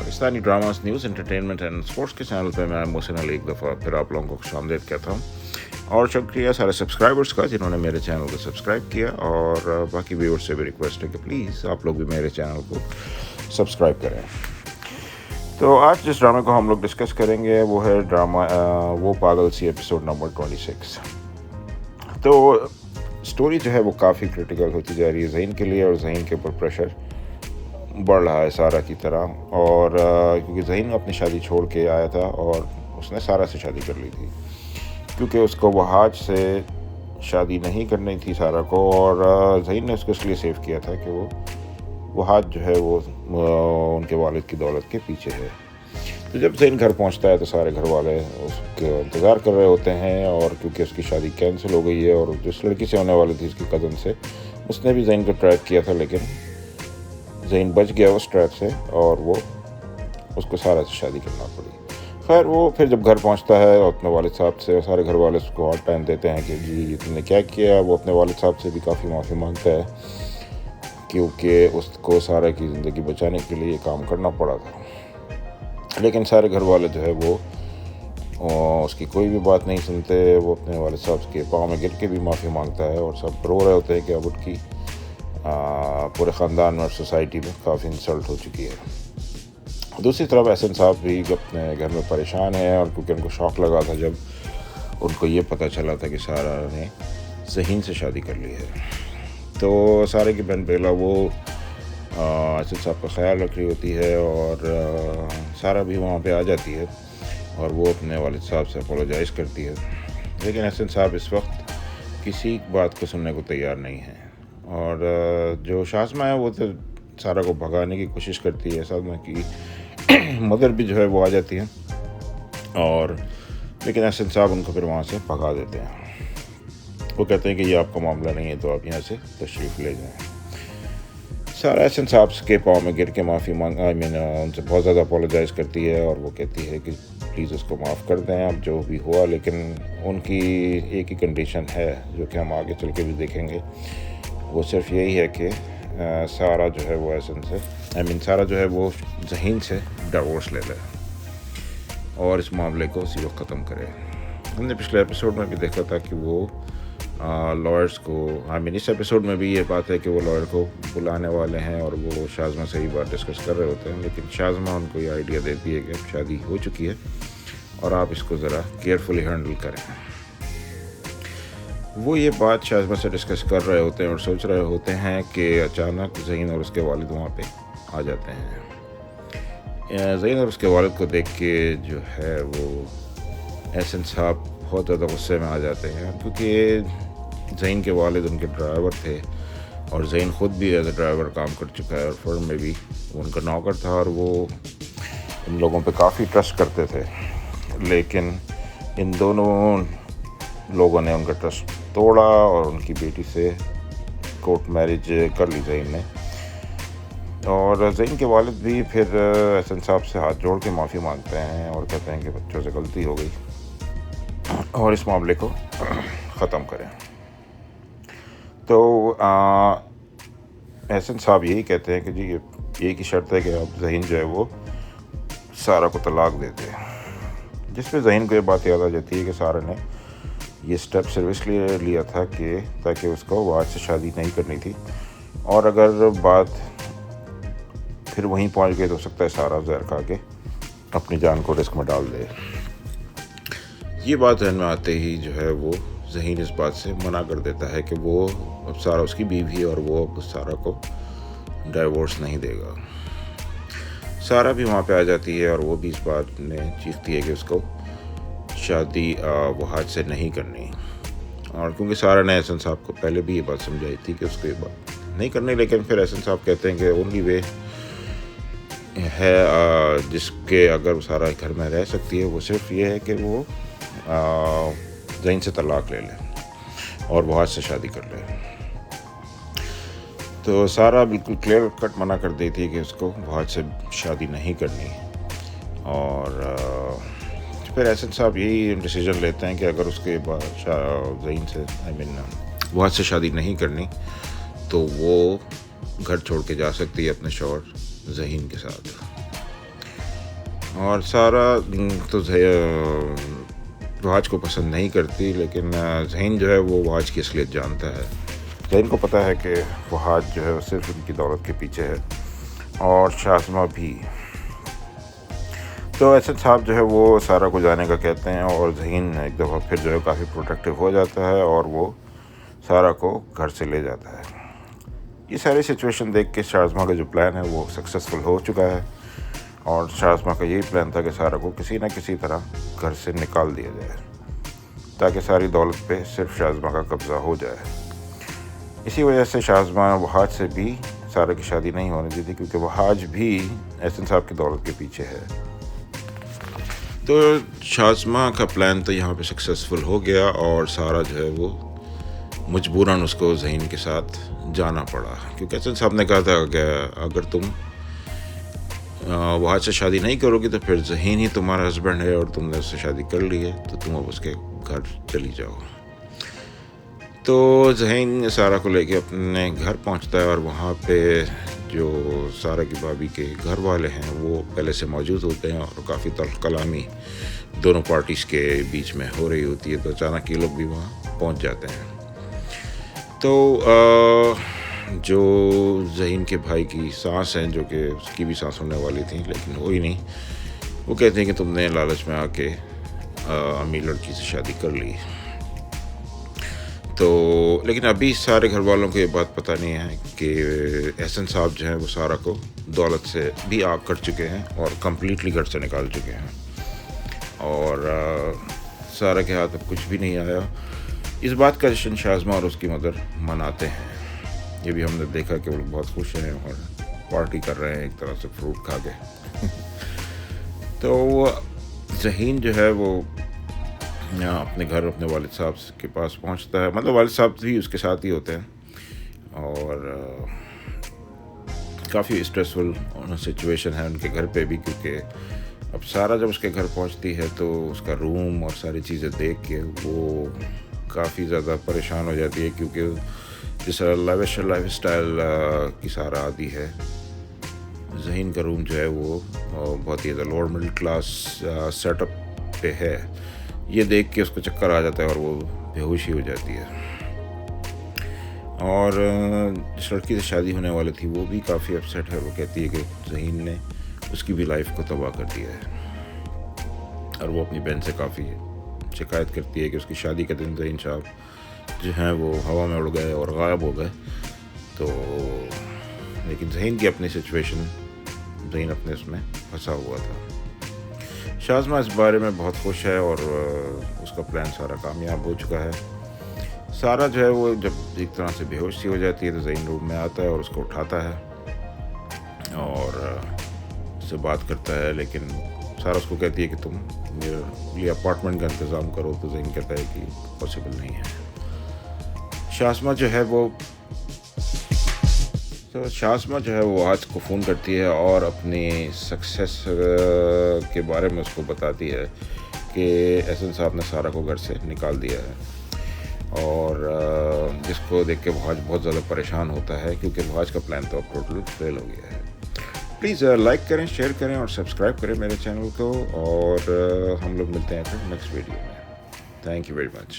Pakistani dramas news entertainment and sports کے channel پہ میں محسن علی ایک دفعہ پھر آپ لوگوں کو خوش آمدید کہتا ہوں، اور شکریہ سارے سبسکرائبرس کا جنہوں نے میرے چینل کو سبسکرائب کیا، اور باقی ویورز سے بھی ریکویسٹ ہے کہ پلیز آپ لوگ بھی میرے چینل کو سبسکرائب کریں۔ تو آج جس ڈرامے کو ہم لوگ ڈسکس کریں گے وہ ہے ڈرامہ وہ پاگل سی ایپیسوڈ نمبر 26۔ تو سٹوری جو ہے وہ کافی کرٹیکل ہوتی جا رہی ہے ذہین کے لیے، اور ذہین کے اوپر پریشر بڑھ رہا ہے سارہ کی طرح، اور کیونکہ ذہین اپنی شادی چھوڑ کے آیا تھا اور اس نے سارہ سے شادی کر لی تھی، کیونکہ اس کو وہاج سے شادی نہیں کرنی تھی سارہ کو، اور ذہین نے اس کو اس لیے سیو کیا تھا کہ وہ وہاج جو ہے وہ ان کے والد کی دولت کے پیچھے ہے۔ تو جب ذہین گھر پہنچتا ہے تو سارے گھر والے اس کے انتظار کر رہے ہوتے ہیں، اور کیونکہ اس کی شادی کینسل ہو گئی ہے اور جس لڑکی سے ہونے والی تھی اس کی کزن سے، اس نے بھی ذہین کو ٹریک کیا تھا، لیکن ذہین بچ گیا اس ٹریپ سے اور وہ اس کو سارہ سے شادی کرنا پڑی۔ خیر وہ پھر جب گھر پہنچتا ہے اور اپنے والد صاحب سے، سارے گھر والے اس کو ہارڈ ٹائم دیتے ہیں کہ جی یہ تم نے کیا کیا۔ وہ اپنے والد صاحب سے بھی کافی معافی مانگتا ہے کیونکہ اس کو سارہ کی زندگی بچانے کے لیے یہ کام کرنا پڑا تھا، لیکن سارے گھر والے جو ہے وہ اس کی کوئی بھی بات نہیں سنتے۔ وہ اپنے والد صاحب کے پاؤں میں گر کے بھی معافی مانگتا ہے، اور سب رو رہے ہوتے ہیں کہ اب ان کی پورے خاندان میں اور سوسائٹی میں کافی انسلٹ ہو چکی ہے۔ دوسری طرف احسن صاحب بھی اپنے گھر میں پریشان ہیں، اور کیونکہ ان کو شوق لگا تھا جب ان کو یہ پتہ چلا تھا کہ سارہ نے ذہین سے شادی کر لی ہے۔ تو سارے کی بہن بیلا وہ احسن صاحب کا خیال رکھ رہی ہوتی ہے، اور سارہ بھی وہاں پہ آ جاتی ہے اور وہ اپنے والد صاحب سے اپولوجائز کرتی ہے، لیکن احسن صاحب اس وقت کسی بات کو سننے کو تیار نہیں ہیں، اور جو شازمہ ہے وہ تو سارہ کو بھگانے کی کوشش کرتی ہے۔ شازمہ کی مدر بھی جو ہے وہ آ جاتی ہے، اور لیکن احسن صاحب ان کو پھر وہاں سے بھگا دیتے ہیں۔ وہ کہتے ہیں کہ یہ آپ کا معاملہ نہیں ہے، تو آپ یہاں سے تشریف لے جائیں۔ سارہ احسن صاحب کے پاؤں میں گر کے معافی ان سے بہت زیادہ اپولوجائز کرتی ہے، اور وہ کہتی ہے کہ پلیز اس کو معاف کر دیں اب جو بھی ہوا، لیکن ان کی ایک ہی کنڈیشن ہے جو کہ ہم آگے چل کے بھی دیکھیں گے، وہ صرف یہی ہے کہ سارہ جو ہے وہ احسن سے سارہ جو ہے وہ ذہین سے ڈیورس لے لے اور اس معاملے کو اسی وقت ختم کرے۔ ہم نے پچھلے ایپیسوڈ میں بھی دیکھا تھا کہ وہ لائرس کو اس ایپیسوڈ میں بھی یہ بات ہے کہ وہ لائر کو بلانے والے ہیں، اور وہ شازمہ سے ہی بات ڈسکس کر رہے ہوتے ہیں، لیکن شازمہ ان کو یہ آئیڈیا دیتی ہے کہ اب شادی ہو چکی ہے اور آپ اس کو ذرا کیئرفلی ہینڈل کریں۔ وہ یہ بات شازمہ سے ڈسکس کر رہے ہوتے ہیں اور سوچ رہے ہوتے ہیں کہ اچانک ذہین اور اس کے والد وہاں پہ آ جاتے ہیں۔ ذہین اور اس کے والد کو دیکھ کے جو ہے وہ احسن صاحب بہت زیادہ غصے میں آ جاتے ہیں، کیونکہ ذہین کے والد ان کے ڈرائیور تھے، اور ذہین خود بھی ایز اے ڈرائیور کام کر چکا ہے، اور فرم میں بھی ان کا نوکر تھا، اور وہ ان لوگوں پہ کافی ٹرسٹ کرتے تھے، لیکن ان دونوں لوگوں نے ان کا ٹرسٹ توڑا اور ان کی بیٹی سے کورٹ میرج کر لی ذہین نے۔ اور ذہین کے والد بھی پھر احسن صاحب سے ہاتھ جوڑ کے معافی مانگتے ہیں اور کہتے ہیں کہ بچوں سے غلطی ہو گئی اور اس معاملے کو ختم کریں۔ تو احسن صاحب یہی کہتے ہیں کہ جی ایک ہی شرط ہے کہ اب ذہین جو ہے وہ سارہ کو طلاق دے دے، جس پہ ذہین کو یہ بات یاد آ جاتی ہے کہ سارہ نے یہ سٹیپ صرف اس لیے لیا تھا کہ تاکہ اس کو وہاج سے شادی نہیں کرنی تھی، اور اگر بات پھر وہیں پہنچ گئی تو ہو سکتا ہے سارہ زہر کھا کے اپنی جان کو رسک میں ڈال دے۔ یہ بات ذہن میں آتے ہی جو ہے وہ ذہین اس بات سے منع کر دیتا ہے کہ وہ اب سارہ اس کی بیوی ہے اور وہ اب سارہ کو ڈائیورس نہیں دے گا۔ سارہ بھی وہاں پہ آ جاتی ہے، اور وہ بھی اس بات میں چیختی ہے کہ اس کو شادی وہاج سے نہیں کرنی، اور کیونکہ سارہ نے احسن صاحب کو پہلے بھی یہ بات سمجھائی تھی کہ اس کو یہ بات نہیں کرنی، لیکن پھر احسن صاحب کہتے ہیں کہ اونلی وے ہے جس کے اگر سارہ گھر میں رہ سکتی ہے وہ صرف یہ ہے کہ وہ ذہین سے طلاق لے لے اور وہاج سے شادی کر لے۔ تو سارہ بالکل کلیئر کٹ منع کر دیتی ہے کہ اس کو وہاج سے شادی نہیں کرنی، اور پھر احسن صاحب یہی ڈیسیژن لیتے ہیں کہ اگر اس کے بعد ذہین سے وہاج سے شادی نہیں کرنی تو وہ گھر چھوڑ کے جا سکتی ہے اپنے شوہر ذہین کے ساتھ۔ اور سارا تو وحاج کو پسند نہیں کرتی، لیکن ذہین جو ہے وہ وحاج کی اصلیت جانتا ہے. ذہین کو پتہ ہے کہ وحاج جو ہے وہ صرف ان کی دولت کے پیچھے ہے، اور شازمہ بھی. تو احسن صاحب جو ہے وہ سارا کو جانے کا کہتے ہیں، اور ذہین ایک دفعہ پھر جو ہے کافی پروٹیکٹیو ہو جاتا ہے اور وہ سارا کو گھر سے لے جاتا ہے. یہ ساری سچویشن دیکھ کے شازمہ کا جو پلان ہے وہ سکسیزفل ہو چکا ہے، اور شازمہ کا یہی پلان تھا کہ سارا کو کسی نہ کسی طرح گھر سے نکال دیا جائے تاکہ ساری دولت پہ صرف شازمہ کا قبضہ ہو جائے. اسی وجہ سے شازمہ وحاج سے بھی سارا کی شادی نہیں ہونے دی تھی، کیونکہ وحاج بھی احسن صاحب کی دولت کے پیچھے ہے. تو شازمہ کا پلان تو یہاں پہ سکسیزفل ہو گیا، اور سارا جو ہے وہ مجبوراً اس کو ذہین کے ساتھ جانا پڑا، کیونکہ احسن صاحب نے کہا تھا کہ اگر تم وحاج سے شادی نہیں کرو گی تو پھر ذہین ہی تمہارا ہسبینڈ ہے، اور تم نے اس سے شادی کر لی ہے تو تم اب اس کے گھر چلی جاؤ. تو ذہین سارا کو لے کے اپنے گھر پہنچتا ہے، اور وہاں پہ جو سارا کی بھابھی کے گھر والے ہیں وہ پہلے سے موجود ہوتے ہیں، اور کافی تلخ کلامی دونوں پارٹیز کے بیچ میں ہو رہی ہوتی ہے. تو اچانک یہ لوگ بھی وہاں پہنچ جاتے ہیں. تو جو ذہین کے بھائی کی سانس ہیں، جو کہ اس کی بھی سانس ہونے والی تھیں لیکن ہوئی نہیں، وہ کہتے ہیں کہ تم نے لالچ میں آ کے امیر لڑکی سے شادی کر لی. تو لیکن ابھی سارے گھر والوں کو یہ بات پتہ نہیں ہے کہ احسن صاحب جو ہیں وہ سارا کو دولت سے بھی آگ کر چکے ہیں اور کمپلیٹلی گھر سے نکال چکے ہیں، اور سارا کے ہاتھ اب کچھ بھی نہیں آیا. اس بات کا جشن شازمہ اور اس کی مدر مناتے ہیں. یہ بھی ہم نے دیکھا کہ وہ لوگ بہت خوش ہیں اور پارٹی کر رہے ہیں ایک طرح سے فروٹ کھا کے. تو ذہین جو ہے وہ اپنے گھر اپنے والد صاحب کے پاس پہنچتا ہے، مطلب والد صاحب بھی اس کے ساتھ ہی ہوتے ہیں، اور کافی اسٹریسفل سچویشن ہے ان کے گھر پہ بھی، کیونکہ اب سارا جب اس کے گھر پہنچتی ہے تو اس کا روم اور ساری چیزیں دیکھ کے وہ کافی زیادہ پریشان ہو جاتی ہے، کیونکہ جس لیوش لائف اسٹائل کی سارا عادی ہے. ذہین کا روم جو ہے وہ بہت ہی زیادہ lower middle class set up پہ ہے. یہ دیکھ کے اس کو چکر آ جاتا ہے اور وہ بے ہوشی ہو جاتی ہے. اور جس لڑکی سے شادی ہونے والی تھی وہ بھی کافی اپسیٹ ہے. وہ کہتی ہے کہ ذہین نے اس کی بھی لائف کو تباہ کر دیا ہے، اور وہ اپنی بہن سے کافی شکایت کرتی ہے کہ اس کی شادی کے دن ذہین صاحب جو ہیں وہ ہوا میں اڑ گئے اور غائب ہو گئے. تو لیکن ذہین کی اپنی سچویشن، ذہین اپنے اس میں پھنسا ہوا تھا. شازمہ اس بارے میں بہت خوش ہے، اور اس کا پلان سارا کامیاب ہو چکا ہے. سارا جو ہے وہ جب ایک طرح سے بے ہوش سی ہو جاتی ہے تو ذہین روم میں آتا ہے اور اس کو اٹھاتا ہے اور اس سے بات کرتا ہے، لیکن سارا اس کو کہتی ہے کہ تم میرے لیے اپارٹمنٹ کا انتظام کرو. تو ذہین کہتا ہے کہ پاسبل نہیں ہے. شازمہ جو ہے وہ آج کو فون کرتی ہے اور اپنی سکسیس کے بارے میں اس کو بتاتی ہے کہ احسن صاحب نے سارا کو گھر سے نکال دیا ہے، اور جس کو دیکھ کے وحاج بہت زیادہ پریشان ہوتا ہے، کیونکہ وحاج کا پلان تو اب ٹوٹل فیل ہو گیا ہے. پلیز لائک کریں، شیئر کریں اور سبسکرائب کریں میرے چینل کو، اور ہم لوگ ملتے ہیں پھر نیکسٹ ویڈیو میں. Thank you very much.